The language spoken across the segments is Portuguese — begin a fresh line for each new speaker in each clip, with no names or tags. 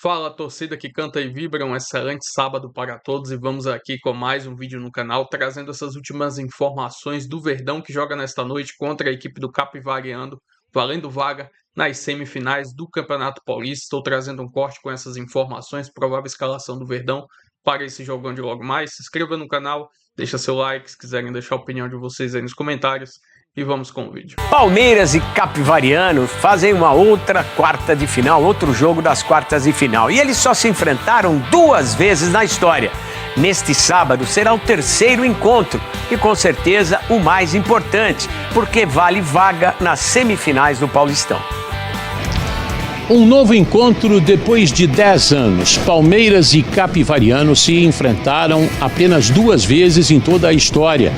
Fala, torcida que canta e vibra, um excelente sábado para todos e vamos aqui com mais um vídeo no canal trazendo essas últimas informações do Verdão que joga nesta noite contra a equipe do Capivariano, valendo vaga nas semifinais do Campeonato Paulista. Estou trazendo um corte com essas informações, provável escalação do Verdão para esse jogão de logo mais. Se inscreva no canal, deixa seu like, se quiserem deixar a opinião de vocês aí nos comentários. E vamos com o vídeo.
Palmeiras e Capivariano fazem uma outra quarta de final, outro jogo das quartas de final. E eles só se enfrentaram duas vezes na história. Neste sábado será o terceiro encontro e com certeza o mais importante, porque vale vaga nas semifinais do Paulistão.
Um novo encontro depois de 10 anos. Palmeiras e Capivariano se enfrentaram apenas duas vezes em toda a história.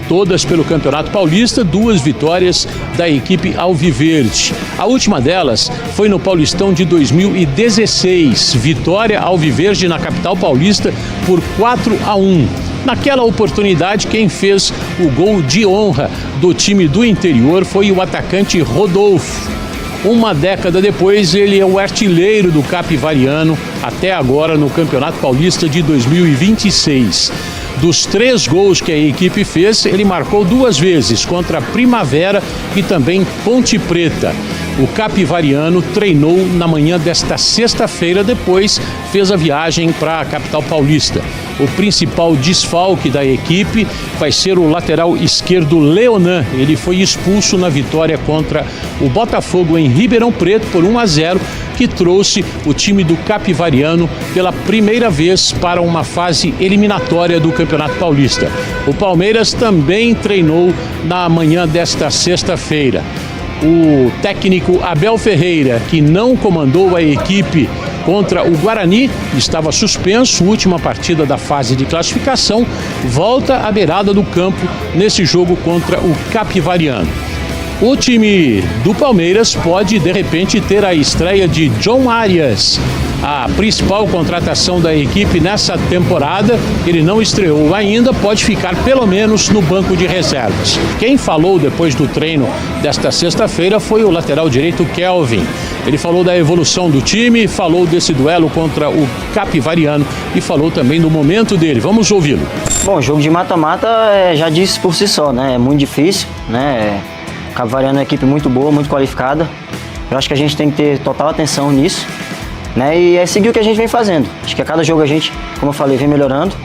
Todas pelo Campeonato Paulista, duas vitórias da equipe alviverde. A última delas foi no Paulistão de 2016, vitória alviverde na capital paulista por 4-1. Naquela oportunidade, quem fez o gol de honra do time do interior foi o atacante Rodolfo. Uma década depois, ele é o artilheiro do Capivariano até agora no Campeonato Paulista de 2026. Dos 3 gols que a equipe fez, ele marcou 2 vezes contra Primavera e também Ponte Preta. O Capivariano treinou na manhã desta sexta-feira, depois fez a viagem para a capital paulista. O principal desfalque da equipe vai ser o lateral esquerdo Leonan. Ele foi expulso na vitória contra o Botafogo em Ribeirão Preto por 1-0, que trouxe o time do Capivariano pela primeira vez para uma fase eliminatória do Campeonato Paulista. O Palmeiras também treinou na manhã desta sexta-feira. O técnico Abel Ferreira, que não comandou a equipe contra o Guarani, estava suspenso, última partida da fase de classificação, volta à beirada do campo nesse jogo contra o Capivariano. O time do Palmeiras pode, de repente, ter a estreia de John Arias, a principal contratação da equipe nessa temporada. Ele não estreou ainda, pode ficar pelo menos no banco de reservas. Quem falou depois do treino desta sexta-feira foi o lateral direito Kelvin. Ele falou da evolução do time, falou desse duelo contra o Capivariano e falou também do momento dele. Vamos ouvi-lo.
Bom, jogo de mata-mata já diz por si só, né? É muito difícil, né? Capivariano é uma equipe muito boa, muito qualificada. Eu acho que a gente tem que ter total atenção nisso, né? E é seguir o que a gente vem fazendo. Acho que a cada jogo a gente, como eu falei, vem melhorando.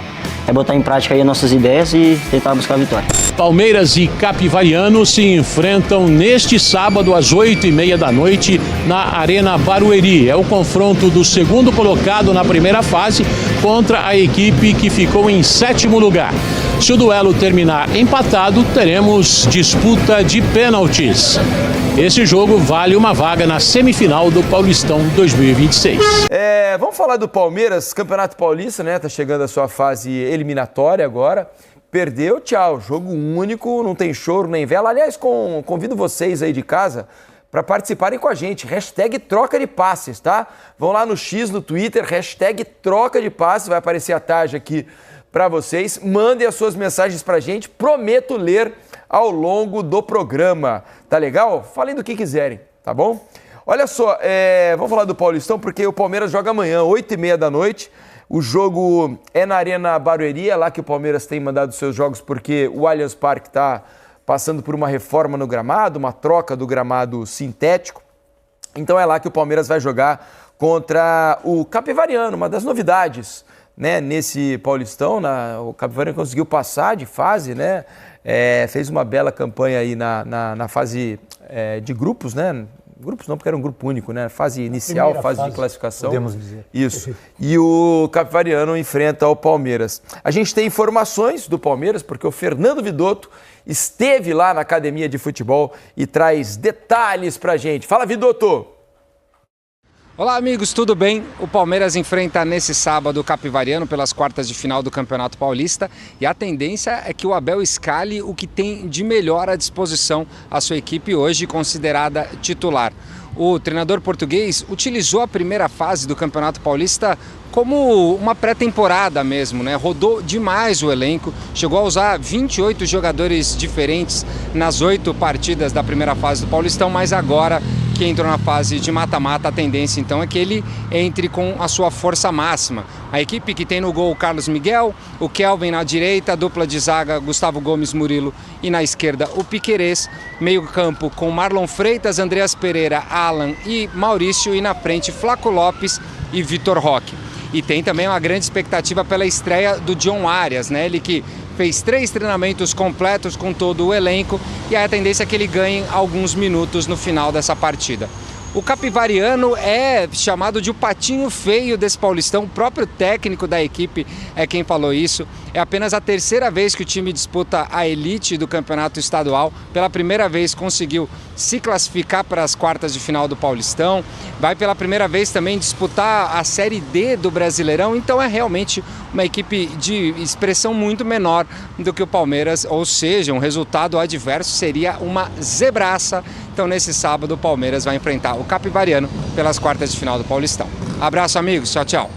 É botar em prática aí as nossas ideias e tentar buscar a vitória.
Palmeiras e Capivariano se enfrentam neste sábado às 8h30 da noite na Arena Barueri. É o confronto do segundo colocado na primeira fase contra a equipe que ficou em 7º lugar. Se o duelo terminar empatado, teremos disputa de pênaltis. Esse jogo vale uma vaga na semifinal do Paulistão 2026.
Vamos falar do Palmeiras, Campeonato Paulista, né? Tá chegando a sua fase eliminatória agora. Perdeu, tchau. Jogo único, não tem choro nem vela. Aliás, convido vocês aí de casa para participarem com a gente. Hashtag troca de passes, tá? Vão lá no X, no Twitter, hashtag troca de passes. Vai aparecer a tarde aqui para vocês. Mandem as suas mensagens pra gente. Prometo ler ao longo do programa. Tá legal? Falem do que quiserem, tá bom? Olha só, vamos falar do Paulistão, porque o Palmeiras joga amanhã, 8h30 da noite. O jogo é na Arena Barueri, é lá que o Palmeiras tem mandado seus jogos, porque o Allianz Parque está passando por uma reforma no gramado, uma troca do gramado sintético. Então é lá que o Palmeiras vai jogar contra o Capivariano, uma das novidades, né, nesse Paulistão. O Capivariano conseguiu passar de fase, né? Fez uma bela campanha aí na fase de grupos, né? Grupos não, porque era um grupo único, né? Fase inicial, fase de classificação. Podemos dizer. Isso. E o Capivariano enfrenta o Palmeiras. A gente tem informações do Palmeiras, porque o Fernando Vidotto esteve lá na academia de futebol e traz detalhes pra gente. Fala, Vidotto!
Olá, amigos, tudo bem? O Palmeiras enfrenta nesse sábado o Capivariano pelas quartas de final do Campeonato Paulista e a tendência é que o Abel escale o que tem de melhor à disposição a sua equipe hoje considerada titular. O treinador português utilizou a primeira fase do Campeonato Paulista como uma pré-temporada mesmo, né? Rodou demais o elenco, chegou a usar 28 jogadores diferentes nas 8 partidas da primeira fase do Paulistão, mas agora que que entram na fase de mata-mata, a tendência então é que ele entre com a sua força máxima. A equipe que tem no gol o Carlos Miguel, o Kelvin na direita, a dupla de zaga Gustavo Gomes, Murilo e na esquerda o Piquerez, meio campo com Marlon Freitas, Andreas Pereira, Alan e Maurício e na frente Flaco Lopes e Vitor Roque. E tem também uma grande expectativa pela estreia do John Arias, né? Ele que fez 3 treinamentos completos com todo o elenco e a tendência é que ele ganhe alguns minutos no final dessa partida. O capivariano é chamado de o patinho feio desse Paulistão, o próprio técnico da equipe é quem falou isso. É apenas a 3ª vez que o time disputa a elite do campeonato estadual. Pela primeira vez conseguiu se classificar para as quartas de final do Paulistão. Vai pela primeira vez também disputar a Série D do Brasileirão. Então é realmente uma equipe de expressão muito menor do que o Palmeiras. Ou seja, um resultado adverso seria uma zebraça. Então nesse sábado o Palmeiras vai enfrentar o Capivariano pelas quartas de final do Paulistão. Abraço, amigos. Tchau, tchau.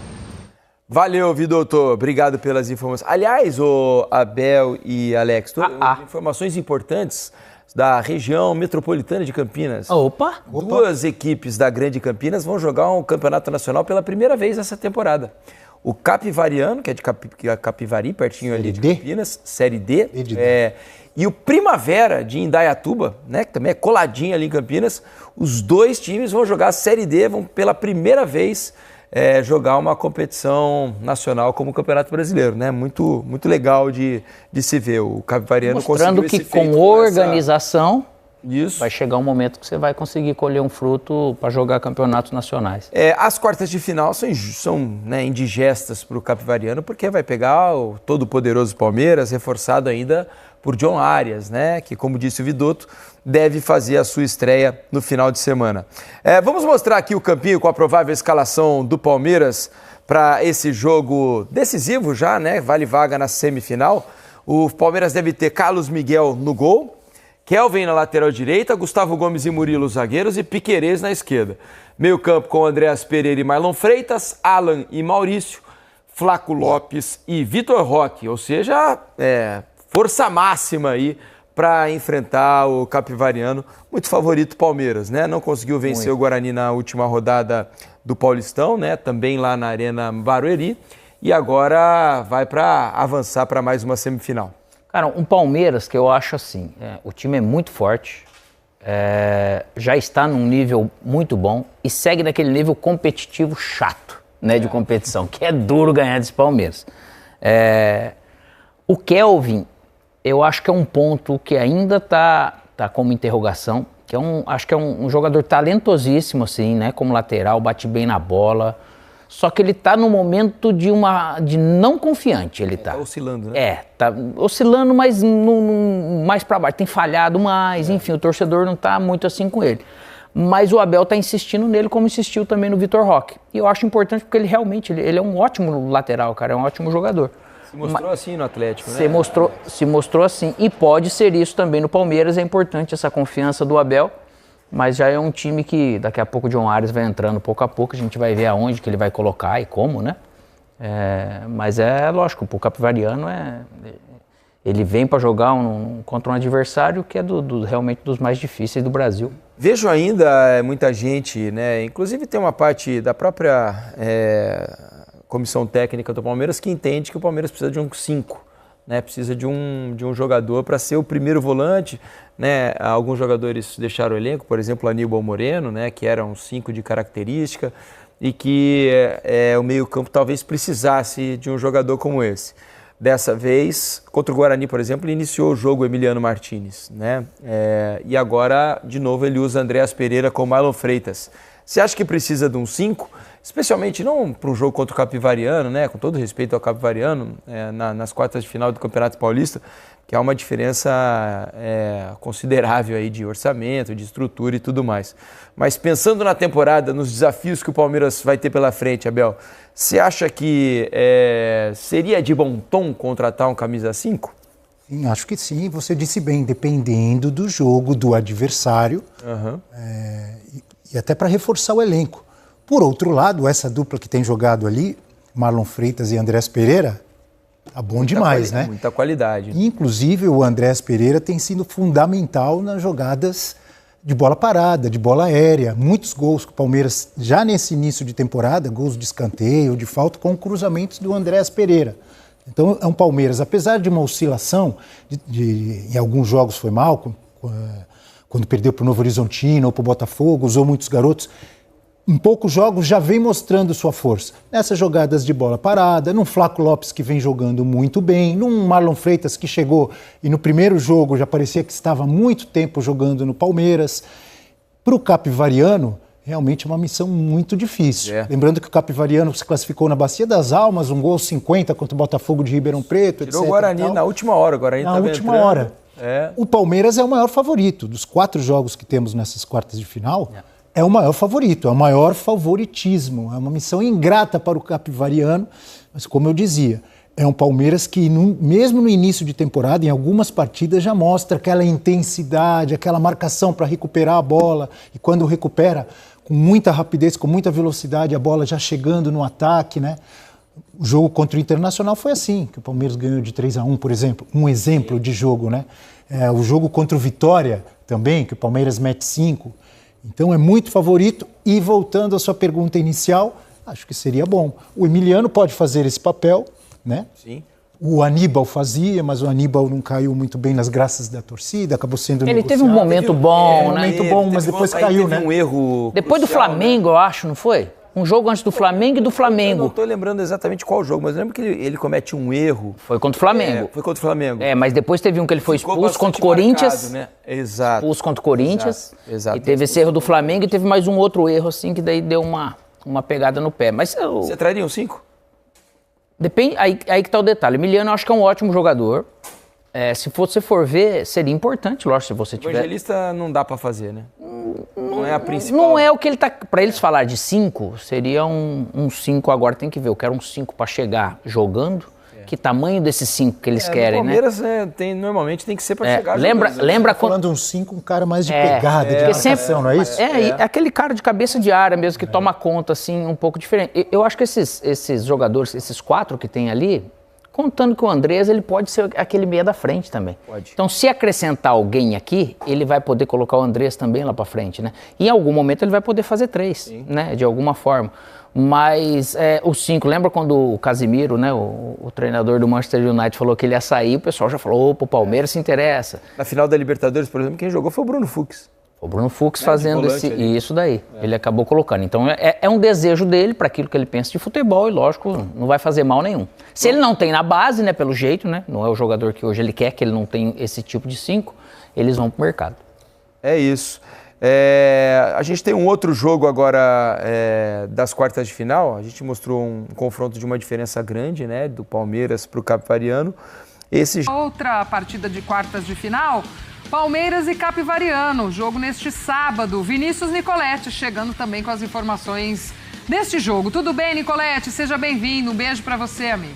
Valeu, Vidotto. Obrigado pelas informações. Aliás, o Abel e Alex, informações importantes da região metropolitana de Campinas.
Opa!
2 equipes da Grande Campinas vão jogar um campeonato nacional pela primeira vez essa temporada. O Capivariano, que é de Capivari, pertinho ali de Campinas, Série D. E o Primavera de Indaiatuba, né, que também é coladinho ali em Campinas. Os 2 times vão jogar a Série D, vão pela primeira vez jogar uma competição nacional como o Campeonato Brasileiro, né? Muito, muito legal de se ver. O Capivariano
mostrando
conseguiu
que com organização
Isso.
vai chegar um momento que você vai conseguir colher um fruto para jogar campeonatos nacionais.
As quartas de final são né, indigestas para o Capivariano, porque vai pegar o todo-poderoso Palmeiras, reforçado ainda por John Arias, né? Que, como disse o Vidotto, deve fazer a sua estreia no final de semana. Vamos mostrar aqui o campinho com a provável escalação do Palmeiras para esse jogo decisivo já, né? Vale vaga na semifinal. O Palmeiras deve ter Carlos Miguel no gol, Kelvin na lateral direita, Gustavo Gomes e Murilo zagueiros e Piquerez na esquerda. Meio campo com Andreas Pereira e Marlon Freitas, Alan e Maurício, Flaco Lopes e Vitor Roque, ou seja, força máxima aí para enfrentar o Capivariano, muito favorito Palmeiras, né? Não conseguiu vencer o Guarani na última rodada do Paulistão, né? Também lá na Arena Barueri, e agora vai para avançar para mais uma semifinal.
Cara, um Palmeiras que eu acho assim, o time é muito forte, já está num nível muito bom e segue naquele nível competitivo chato, né, de competição, que é duro ganhar desse Palmeiras. O Kelvin, eu acho que é um ponto que ainda tá como interrogação, que acho que é um jogador talentosíssimo, assim, né, como lateral, bate bem na bola, só que ele tá no momento de não confiante, ele tá.
Tá oscilando, né?
Tá oscilando, mas mais para baixo, tem falhado mais, enfim, o torcedor não tá muito assim com ele. Mas o Abel tá insistindo nele, como insistiu também no Vitor Roque. E eu acho importante porque ele realmente, ele é um ótimo lateral, cara, é um ótimo jogador.
Se mostrou assim no Atlético, né?
Se mostrou assim. E pode ser isso também no Palmeiras. É importante essa confiança do Abel. Mas já é um time que daqui a pouco o John Arias vai entrando pouco a pouco. A gente vai ver aonde que ele vai colocar e como, né? Mas é lógico, o Capivariano ele vem para jogar contra um adversário que é realmente dos mais difíceis do Brasil.
Vejo ainda muita gente, né? Inclusive tem uma parte da própria comissão técnica do Palmeiras que entende que o Palmeiras precisa de um 5, né? Precisa de um jogador para ser o primeiro volante, né? Alguns jogadores deixaram o elenco, por exemplo, Aníbal Moreno, né? Que era um 5 de característica e que o meio-campo talvez precisasse de um jogador como esse. Dessa vez, contra o Guarani, por exemplo, ele iniciou o jogo Emiliano Martínez, né? E agora, de novo, ele usa Andreas Pereira com Marlon Freitas. Você acha que precisa de um 5? Especialmente não para um jogo contra o Capivariano, né? Com todo respeito ao Capivariano, nas quartas de final do Campeonato Paulista, que há uma diferença considerável aí de orçamento, de estrutura e tudo mais. Mas pensando na temporada, nos desafios que o Palmeiras vai ter pela frente, Abel, você acha que seria de bom tom contratar um camisa 5?
Sim, acho que sim. Você disse bem, dependendo do jogo, do adversário, e até para reforçar o elenco. Por outro lado, essa dupla que tem jogado ali, Marlon Freitas e Andreas Pereira, tá bom demais, né?
Muita qualidade.
Inclusive, o Andreas Pereira tem sido fundamental nas jogadas de bola parada, de bola aérea, muitos gols que o Palmeiras, já nesse início de temporada, gols de escanteio, de falta, com cruzamentos do Andréas Pereira. Então é um Palmeiras, apesar de uma oscilação, em alguns jogos foi mal, quando perdeu para o Novo Horizontino ou para o Botafogo, usou muitos garotos, em poucos jogos já vem mostrando sua força. Nessas jogadas de bola parada, num Flaco Lopes que vem jogando muito bem, num Marlon Freitas que chegou e no primeiro jogo já parecia que estava há muito tempo jogando no Palmeiras. Para o Capivariano, realmente é uma missão muito difícil. Lembrando que o Capivariano se classificou na Bacia das Almas, um gol 50 contra o Botafogo de Ribeirão Preto, etc.
Tirou o Guarani na última hora. O Guarani
na última hora. O Palmeiras é o maior favorito. Dos 4 jogos que temos nessas quartas de final, é o maior favorito, é o maior favoritismo. É uma missão ingrata para o Capivariano, mas como eu dizia, é um Palmeiras que mesmo no início de temporada, em algumas partidas, já mostra aquela intensidade, aquela marcação para recuperar a bola, e quando recupera com muita rapidez, com muita velocidade, a bola já chegando no ataque, né? O jogo contra o Internacional foi assim, que o Palmeiras ganhou de 3-1, por exemplo, um exemplo de jogo, né? O jogo contra o Vitória também, que o Palmeiras mete 5. Então é muito favorito, e voltando à sua pergunta inicial, acho que seria bom. O Emiliano pode fazer esse papel, né?
Sim.
O Aníbal fazia, mas o Aníbal não caiu muito bem nas graças da torcida, acabou sendo
Ele
negociado.
teve um momento bom, né?
Momento bom, mas depois caiu, né?
Um erro
depois do Flamengo, eu acho, não foi? Um jogo antes do Flamengo e do Flamengo.
Eu não estou lembrando exatamente qual jogo, mas eu lembro que ele comete um erro.
Foi contra o Flamengo.
Foi contra o Flamengo.
Mas depois teve um que ele foi expulso contra o Corinthians.
Marcado, né? Exato.
Expulso contra o Corinthians.
Exato.
E teve esse erro do Flamengo e teve mais um outro erro, assim, que daí deu uma pegada no pé. Mas
você traria um 5?
Depende, aí que tá o detalhe. Emiliano eu acho que é um ótimo jogador. Se você for ver, seria importante, lógico, se você tiver...
Evangelista não dá pra fazer, né? Não é a principal.
Não é o que ele tá... Pra eles falar de 5, seria um 5 agora, tem que ver. Eu quero um 5 pra chegar jogando. Que tamanho desses 5 que eles querem, né?
O Palmeiras normalmente tem que ser pra chegar
lembra
quando... Falando um 5, um cara mais de pegada, de marcação, não é isso?
Aquele cara de cabeça de área mesmo, que toma conta, assim, um pouco diferente. Eu acho que esses jogadores, esses 4 que tem ali, contando que o Andrés, ele pode ser aquele meia da frente também.
Pode.
Então, se acrescentar alguém aqui, ele vai poder colocar o Andrés também lá pra frente, né? E em algum momento ele vai poder fazer 3, né? De alguma forma. Mas os 5, lembra quando o Casimiro, né, o treinador do Manchester United, falou que ele ia sair, o pessoal já falou, opa, o Palmeiras se interessa.
Na final da Libertadores, por exemplo, quem jogou foi o Bruno Fux.
O Bruno Fux fazendo isso daí. Ele acabou colocando. Então é um desejo dele para aquilo que ele pensa de futebol e, lógico, não vai fazer mal nenhum. Se ele não tem na base, né, pelo jeito, né, não é o jogador que hoje ele quer, que ele não tem esse tipo de 5, eles vão pro mercado.
É isso. A gente tem um outro jogo agora das quartas de final. A gente mostrou um confronto de uma diferença grande, né, do Palmeiras para o Capivariano.
Outra partida de quartas de final, Palmeiras e Capivariano, jogo neste sábado. Vinícius Nicoletti chegando também com as informações deste jogo. Tudo bem, Nicoletti? Seja bem-vindo. Um beijo para você, amigo.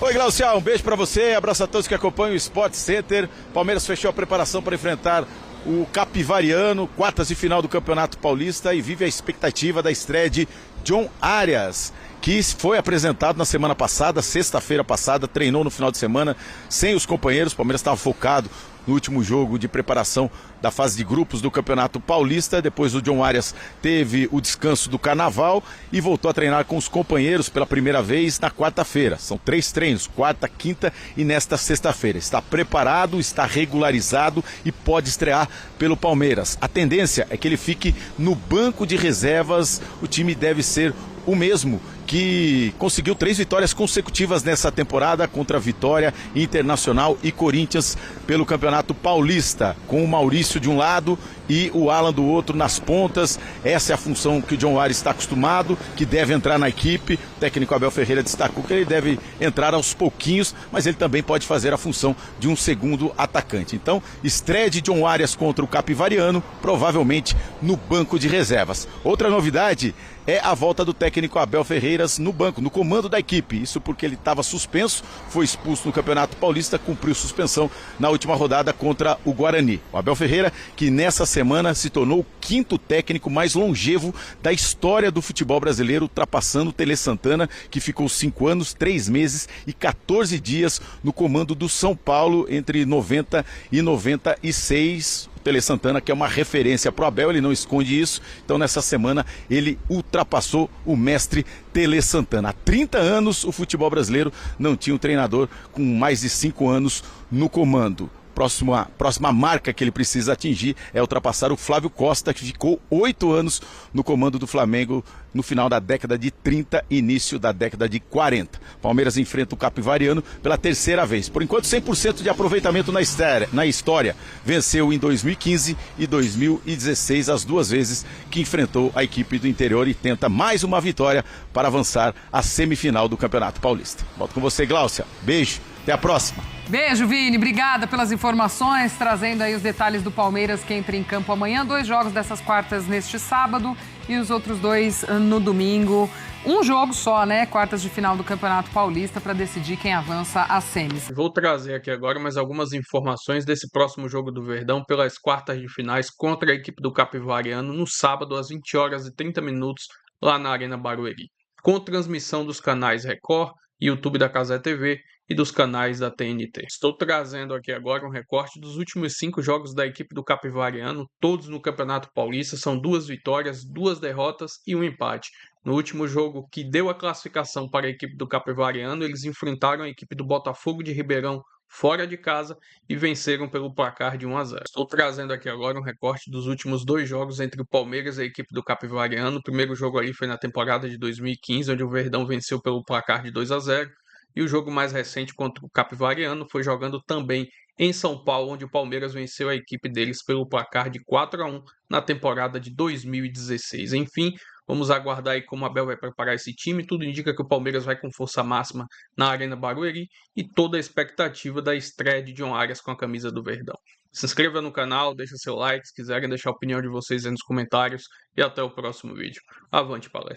Oi, Glaucia, um beijo pra você, abraço a todos que acompanham o Sport Center. Palmeiras fechou a preparação para enfrentar o Capivariano, quartas de final do Campeonato Paulista, e vive a expectativa da estreia de John Arias, que foi apresentado na semana passada, sexta-feira passada, treinou no final de semana sem os companheiros. O Palmeiras estava focado no último jogo de preparação da fase de grupos do Campeonato Paulista. Depois o John Arias teve o descanso do Carnaval e voltou a treinar com os companheiros pela primeira vez na quarta-feira. São 3 treinos, quarta, quinta e nesta sexta-feira. Está preparado, está regularizado e pode estrear pelo Palmeiras. A tendência é que ele fique no banco de reservas. O time deve ser o mesmo que conseguiu 3 vitórias consecutivas nessa temporada contra Vitória, Internacional e Corinthians pelo Campeonato Paulista, com o Maurício de um lado e o Alan do outro nas pontas. Essa é a função que o John Arias está acostumado, que deve entrar na equipe. O técnico Abel Ferreira destacou que ele deve entrar aos pouquinhos, mas ele também pode fazer a função de um segundo atacante. Então, estreia de John Arias contra o Capivariano, provavelmente no banco de reservas. Outra novidade é a volta do técnico técnico Abel Ferreiras no banco, no comando da equipe. Isso porque ele estava suspenso, foi expulso no Campeonato Paulista, cumpriu suspensão na última rodada contra o Guarani. O Abel Ferreira, que nessa semana se tornou o 5º técnico mais longevo da história do futebol brasileiro, ultrapassando o Tele Santana, que ficou 5 anos, 3 meses e 14 dias no comando do São Paulo entre 90 e 96. Tele Santana, que é uma referência para o Abel, ele não esconde isso. Então nessa semana ele ultrapassou o mestre Tele Santana. Há 30 anos o futebol brasileiro não tinha um treinador com mais de 5 anos no comando. Próxima marca que ele precisa atingir é ultrapassar o Flávio Costa, que ficou 8 anos no comando do Flamengo no final da década de 30 e início da década de 40. Palmeiras enfrenta o Capivariano pela 3ª vez. Por enquanto, 100% de aproveitamento na história. Venceu em 2015 e 2016, as 2 vezes que enfrentou a equipe do interior, e tenta mais uma vitória para avançar à semifinal do Campeonato Paulista. Volto com você, Gláucia. Beijo, até a próxima.
Beijo, Vini. Obrigada pelas informações, trazendo aí os detalhes do Palmeiras, que entra em campo amanhã. 2 jogos dessas quartas neste sábado e os outros 2 no domingo. Um jogo só, né? Quartas de final do Campeonato Paulista para decidir quem avança às semis.
Vou trazer aqui agora mais algumas informações desse próximo jogo do Verdão pelas quartas de finais contra a equipe do Capivariano no sábado às 20h30 lá na Arena Barueri, com transmissão dos canais Record, YouTube da Cazé TV e dos canais da TNT. Estou trazendo aqui agora um recorte dos últimos 5 jogos da equipe do Capivariano, todos no Campeonato Paulista. São 2 vitórias, 2 derrotas e 1 empate. No último jogo que deu a classificação para a equipe do Capivariano, eles enfrentaram a equipe do Botafogo de Ribeirão fora de casa e venceram pelo placar de 1-0. Estou trazendo aqui agora um recorte dos últimos 2 jogos entre o Palmeiras e a equipe do Capivariano. O primeiro jogo ali foi na temporada de 2015, onde o Verdão venceu pelo placar de 2-0. E o jogo mais recente contra o Capivariano foi jogando também em São Paulo, onde o Palmeiras venceu a equipe deles pelo placar de 4-1 na temporada de 2016. Enfim, vamos aguardar aí como o Abel vai preparar esse time. Tudo indica que o Palmeiras vai com força máxima na Arena Barueri e toda a expectativa da estreia de John Arias com a camisa do Verdão. Se inscreva no canal, deixa seu like, se quiserem deixar a opinião de vocês aí nos comentários, e até o próximo vídeo. Avante palestra!